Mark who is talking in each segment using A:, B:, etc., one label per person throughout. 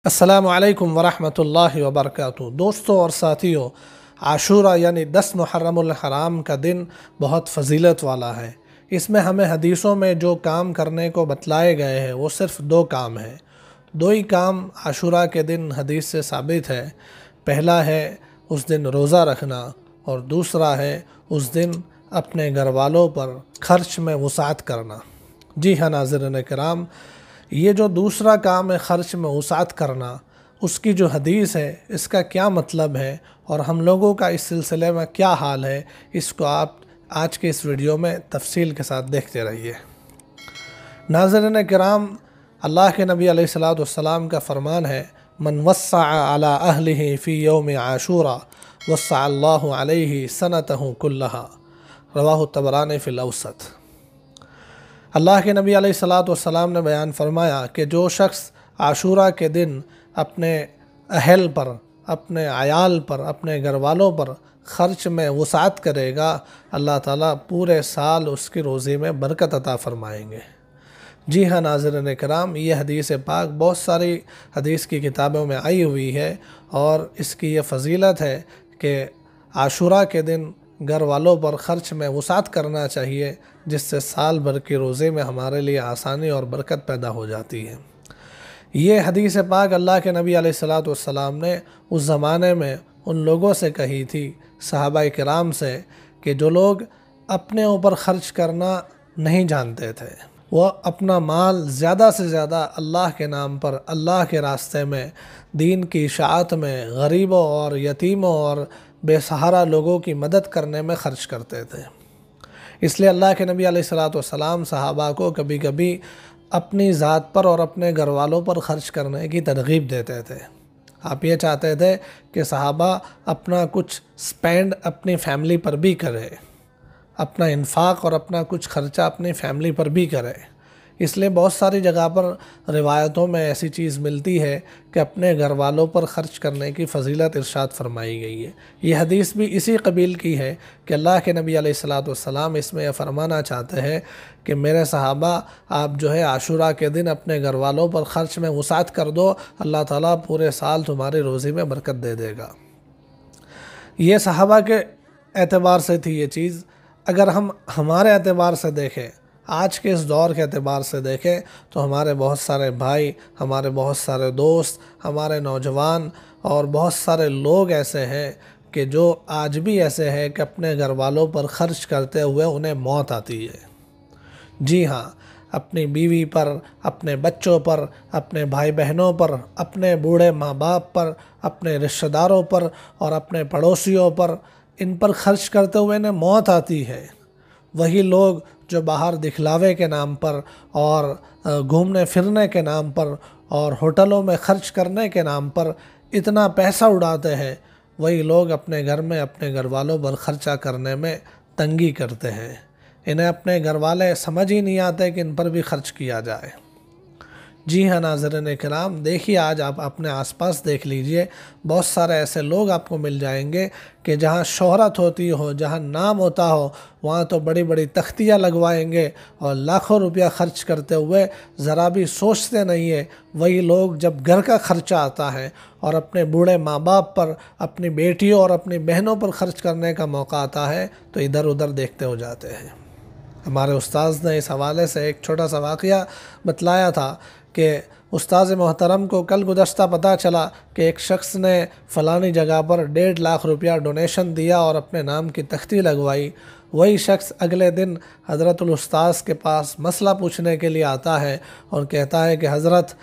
A: السلام علیکم ورحمۃ اللہ وبرکاتہ۔ دوستوں اور ساتھیوں، عاشورہ یعنی 10 محرم الحرام کا دن بہت فضیلت والا ہے۔ اس میں ہمیں حدیثوں میں جو کام کرنے کو بتلائے گئے ہیں وہ صرف 2 کام ہیں۔ 2 ہی کام عاشورہ کے دن حدیث سے ثابت ہے۔ پہلا ہے اس دن روزہ رکھنا، اور دوسرا ہے اس دن اپنے گھر والوں پر خرچ میں وسعت کرنا۔ جی ہاں ناظرین کرام، یہ جو دوسرا کام ہے خرچ میں وسعت کرنا، اس کی جو حدیث ہے اس کا کیا مطلب ہے اور ہم لوگوں کا اس سلسلے میں کیا حال ہے، اس کو آپ آج کے اس ویڈیو میں تفصیل کے ساتھ دیکھتے رہیے۔ ناظرین کرام، اللہ کے نبی علیہ الصلوۃ والسلام کا فرمان ہے، من وسع علی اہلہ فی یوم عاشورہ وسع اللہ علیہ سنتہ کلہا، رواہ الطبرانی فی الاوسط۔ اللہ کے نبی علیہ الصلوۃ والسلام نے بیان فرمایا کہ جو شخص عاشورہ کے دن اپنے اہل پر، اپنے عیال پر، اپنے گھر والوں پر خرچ میں وسعت کرے گا، اللہ تعالیٰ پورے سال اس کی روزی میں برکت عطا فرمائیں گے۔ جی ہاں ناظرین کرام، یہ حدیث پاک بہت ساری حدیث کی کتابوں میں آئی ہوئی ہے، اور اس کی یہ فضیلت ہے کہ عاشورہ کے دن گھر والوں پر خرچ میں وسعت کرنا چاہیے، جس سے سال بھر کی روزے میں ہمارے لیے آسانی اور برکت پیدا ہو جاتی ہے۔ یہ حدیث پاک اللہ کے نبی علیہ الصلوۃ والسلام نے اس زمانے میں ان لوگوں سے کہی تھی، صحابہ کرام سے، کہ جو لوگ اپنے اوپر خرچ کرنا نہیں جانتے تھے، وہ اپنا مال زیادہ سے زیادہ اللہ کے نام پر، اللہ کے راستے میں، دین کی اشاعت میں، غریبوں اور یتیموں اور بے سہارا لوگوں کی مدد کرنے میں خرچ کرتے تھے۔ اس لیے اللہ کے نبی علیہ الصلوۃ والسلام صحابہ کو کبھی کبھی اپنی ذات پر اور اپنے گھر والوں پر خرچ کرنے کی ترغیب دیتے تھے۔ آپ یہ چاہتے تھے کہ صحابہ اپنا کچھ سپینڈ اپنی فیملی پر بھی کرے، اپنا انفاق اور اپنا کچھ خرچہ اپنی فیملی پر بھی کرے۔ اس لیے بہت ساری جگہ پر روایتوں میں ایسی چیز ملتی ہے کہ اپنے گھر والوں پر خرچ کرنے کی فضیلت ارشاد فرمائی گئی ہے۔ یہ حدیث بھی اسی قبیل کی ہے کہ اللہ کے نبی علیہ الصلوۃ والسلام اس میں یہ فرمانا چاہتے ہیں کہ میرے صحابہ، آپ جو ہے عاشورہ کے دن اپنے گھر والوں پر خرچ میں وسعت کر دو، اللہ تعالیٰ پورے سال تمہاری روزی میں برکت دے دے گا۔ یہ صحابہ کے اعتبار سے تھی یہ چیز۔ اگر ہم ہمارے اعتبار سے دیکھیں، آج کے اس دور کے اعتبار سے دیکھیں، تو ہمارے بہت سارے بھائی، ہمارے بہت سارے دوست، ہمارے نوجوان اور بہت سارے لوگ ایسے ہیں کہ جو آج بھی ایسے ہیں کہ اپنے گھر والوں پر خرچ کرتے ہوئے انہیں موت آتی ہے۔ جی ہاں، اپنی بیوی پر، اپنے بچوں پر، اپنے بھائی بہنوں پر، اپنے بوڑھے ماں باپ پر، اپنے رشتہ داروں پر اور اپنے پڑوسیوں پر، ان پر خرچ کرتے ہوئے انہیں موت آتی ہے۔ وہی لوگ جو باہر دکھلاوے کے نام پر اور گھومنے پھرنے کے نام پر اور ہوٹلوں میں خرچ کرنے کے نام پر اتنا پیسہ اڑاتے ہیں، وہی لوگ اپنے گھر میں اپنے گھر والوں پر خرچہ کرنے میں تنگی کرتے ہیں۔ انہیں اپنے گھر والے سمجھ ہی نہیں آتے کہ ان پر بھی خرچ کیا جائے۔ جی ہاں ناظرین کرام، دیکھیے آج آپ اپنے آس پاس دیکھ لیجئے، بہت سارے ایسے لوگ آپ کو مل جائیں گے کہ جہاں شہرت ہوتی ہو، جہاں نام ہوتا ہو، وہاں تو بڑی بڑی تختیاں لگوائیں گے اور لاکھوں روپیہ خرچ کرتے ہوئے ذرا بھی سوچتے نہیں ہے۔ وہی لوگ جب گھر کا خرچہ آتا ہے اور اپنے بوڑھے ماں باپ پر، اپنی بیٹیوں اور اپنی بہنوں پر خرچ کرنے کا موقع آتا ہے تو ادھر ادھر دیکھتے ہو جاتے ہیں۔ ہمارے استاذ نے اس حوالے سے ایک چھوٹا سا واقعہ بتلایا تھا کہ استاذ محترم کو کل گزشتہ پتہ چلا کہ ایک شخص نے فلانی جگہ پر 1.5 لاکھ روپیہ ڈونیشن دیا اور اپنے نام کی تختی لگوائی۔ وہی شخص اگلے دن حضرت الاستاذ کے پاس مسئلہ پوچھنے کے لیے آتا ہے اور کہتا ہے کہ حضرت،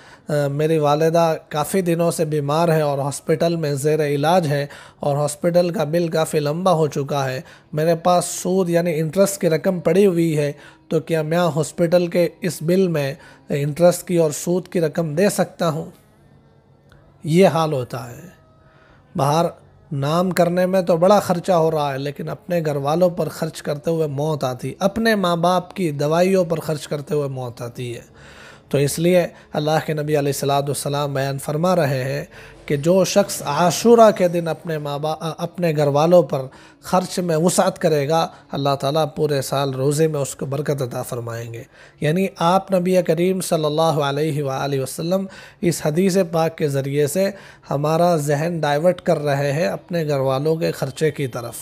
A: میری والدہ کافی دنوں سے بیمار ہے اور ہاسپٹل میں زیر علاج ہے، اور ہاسپٹل کا بل کافی لمبا ہو چکا ہے۔ میرے پاس سود یعنی انٹرسٹ کی رقم پڑی ہوئی ہے، تو کیا میں ہاسپٹل کے اس بل میں انٹرسٹ کی اور سود کی رقم دے سکتا ہوں؟ یہ حال ہوتا ہے۔ باہر نام کرنے میں تو بڑا خرچہ ہو رہا ہے، لیکن اپنے گھر والوں پر خرچ کرتے ہوئے موت آتی، اپنے ماں باپ کی دوائیوں پر خرچ کرتے ہوئے موت آتی ہے۔ تو اس لیے اللہ کے نبی علیہ الصلوۃ والسلام بیان فرما رہے ہیں کہ جو شخص عاشورہ کے دن اپنے گھر والوں پر خرچ میں وسعت کرے گا، اللہ تعالیٰ پورے سال روزے میں اس کو برکت عطا فرمائیں گے۔ یعنی آپ نبی کریم صلی اللہ علیہ وآلہ وسلم اس حدیث پاک کے ذریعے سے ہمارا ذہن ڈائیورٹ کر رہے ہیں اپنے گھر والوں کے خرچے کی طرف،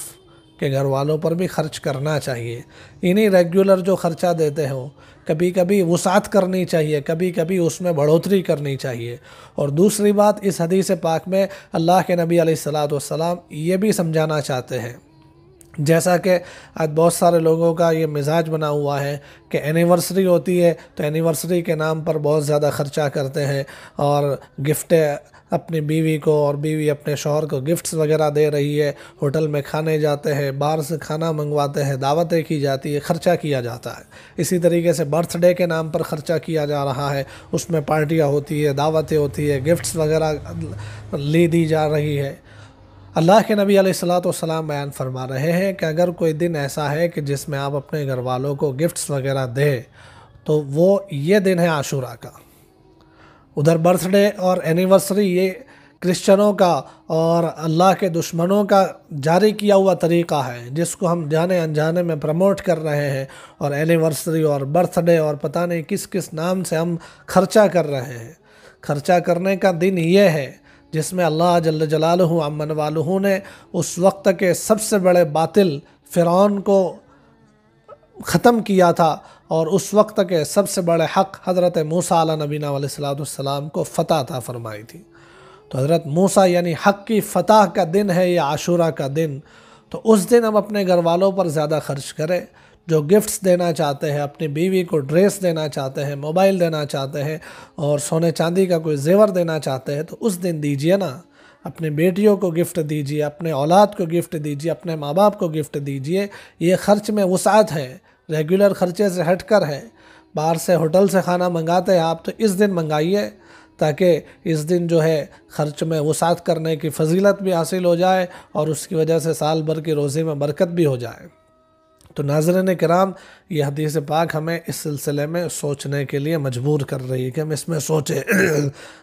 A: کہ گھر والوں پر بھی خرچ کرنا چاہیے، انہیں ریگولر جو خرچہ دیتے ہوں کبھی کبھی وسعت کرنی چاہیے، کبھی کبھی اس میں بڑھوتری کرنی چاہیے۔ اور دوسری بات، اس حدیث پاک میں اللہ کے نبی علیہ الصلوۃ والسلام یہ بھی سمجھانا چاہتے ہیں، جیسا کہ آج بہت سارے لوگوں کا یہ مزاج بنا ہوا ہے کہ اینیورسری ہوتی ہے تو اینیورسری کے نام پر بہت زیادہ خرچہ کرتے ہیں، اور گفٹ اپنی بیوی کو اور بیوی اپنے شوہر کو گفٹس وغیرہ دے رہی ہے، ہوٹل میں کھانے جاتے ہیں، باہر سے کھانا منگواتے ہیں، دعوتیں کی جاتی ہے، خرچہ کیا جاتا ہے۔ اسی طریقے سے برتھ ڈے کے نام پر خرچہ کیا جا رہا ہے، اس میں پارٹیاں ہوتی ہے، دعوتیں ہوتی ہے، گفٹس وغیرہ دی جا رہی ہے۔ اللہ کے نبی علیہ الصلوۃ والسلام بیان فرما رہے ہیں کہ اگر کوئی دن ایسا ہے کہ جس میں آپ اپنے گھر والوں کو گفٹس وغیرہ دیں تو وہ یہ دن ہے عاشورہ کا۔ ادھر برتھ ڈے اور اینیورسری یہ کرسچنوں کا اور اللہ کے دشمنوں کا جاری کیا ہوا طریقہ ہے، جس کو ہم جانے انجانے میں پروموٹ کر رہے ہیں، اور اینیورسری اور برتھ ڈے اور پتہ نہیں کس کس نام سے ہم خرچہ کر رہے ہیں۔ خرچہ کرنے کا دن یہ ہے جس میں اللہ جل جلالہ عمن والہ نے اس وقت کے سب سے بڑے باطل فرعون کو ختم کیا تھا، اور اس وقت کے سب سے بڑے حق حضرت موسیٰ علیہ نبینا علیہ الصلوۃ والسلام کو فتح عطا فرمائی تھی۔ تو حضرت موسیٰ یعنی حق کی فتح کا دن ہے یہ عاشورہ کا دن، تو اس دن ہم اپنے گھر والوں پر زیادہ خرچ کریں۔ جو گفٹس دینا چاہتے ہیں، اپنی بیوی کو ڈریس دینا چاہتے ہیں، موبائل دینا چاہتے ہیں، اور سونے چاندی کا کوئی زیور دینا چاہتے ہیں، تو اس دن دیجئے نا، اپنی بیٹیوں کو گفٹ دیجئے، اپنے اولاد کو گفٹ دیجئے، اپنے ماں باپ کو گفٹ دیجئے۔ یہ خرچ میں وسعت ہے، ریگولر خرچے سے ہٹ کر ہے۔ باہر سے ہوٹل سے کھانا منگاتے ہیں آپ، تو اس دن منگائیے تاکہ اس دن جو ہے خرچ میں وسعت کرنے کی فضیلت بھی حاصل ہو جائے، اور اس کی وجہ سے سال بھر کی روزی میں برکت بھی ہو جائے۔ تو ناظرین کرام، یہ حدیث پاک ہمیں اس سلسلے میں سوچنے کے لیے مجبور کر رہی ہے کہ ہم اس میں سوچیں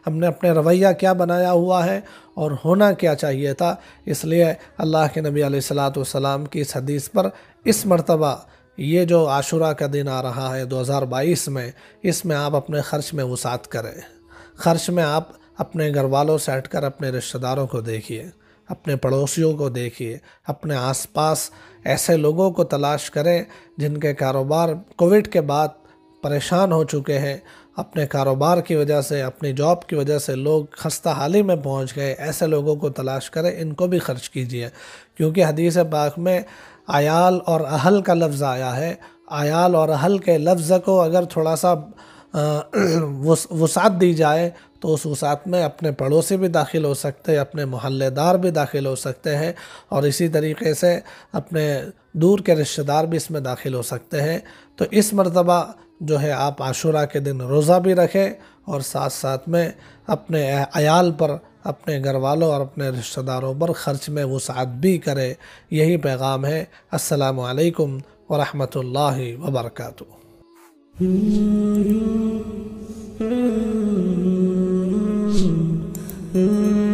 A: ہم نے اپنے رویہ کیا بنایا ہوا ہے اور ہونا کیا چاہیے تھا۔ اس لیے اللہ کے نبی علیہ الصلوۃ والسلام کی اس حدیث پر اس مرتبہ یہ جو عاشورہ کا دن آ رہا ہے 2022 میں، اس میں آپ اپنے خرچ میں وسعت کریں۔ خرچ میں آپ اپنے گھر والوں سے ہٹ کر اپنے رشتہ داروں کو دیکھیے، اپنے پڑوسیوں کو دیکھیے، اپنے آس پاس ایسے لوگوں کو تلاش کریں جن کے کاروبار کووڈ کے بعد پریشان ہو چکے ہیں، اپنے کاروبار کی وجہ سے، اپنی جاب کی وجہ سے لوگ خستہ حالی میں پہنچ گئے، ایسے لوگوں کو تلاش کریں، ان کو بھی خرچ کیجیے۔ کیونکہ حدیث پاک میں عیال اور اہل کا لفظ آیا ہے، عیال اور اہل کے لفظ کو اگر تھوڑا سا وسعت دی جائے تو اس وسعت میں اپنے پڑوسی بھی داخل ہو سکتے ہیں، اپنے محلے دار بھی داخل ہو سکتے ہیں، اور اسی طریقے سے اپنے دور کے رشتہ دار بھی اس میں داخل ہو سکتے ہیں۔ تو اس مرتبہ جو ہے آپ عاشورہ کے دن روزہ بھی رکھیں، اور ساتھ ساتھ میں اپنے عیال پر، اپنے گھر والوں اور اپنے رشتہ داروں پر خرچ میں وسعت بھی کرے۔ یہی پیغام ہے۔ السلام علیکم ورحمۃ اللہ وبرکاتہ۔
B: Mm-hmm.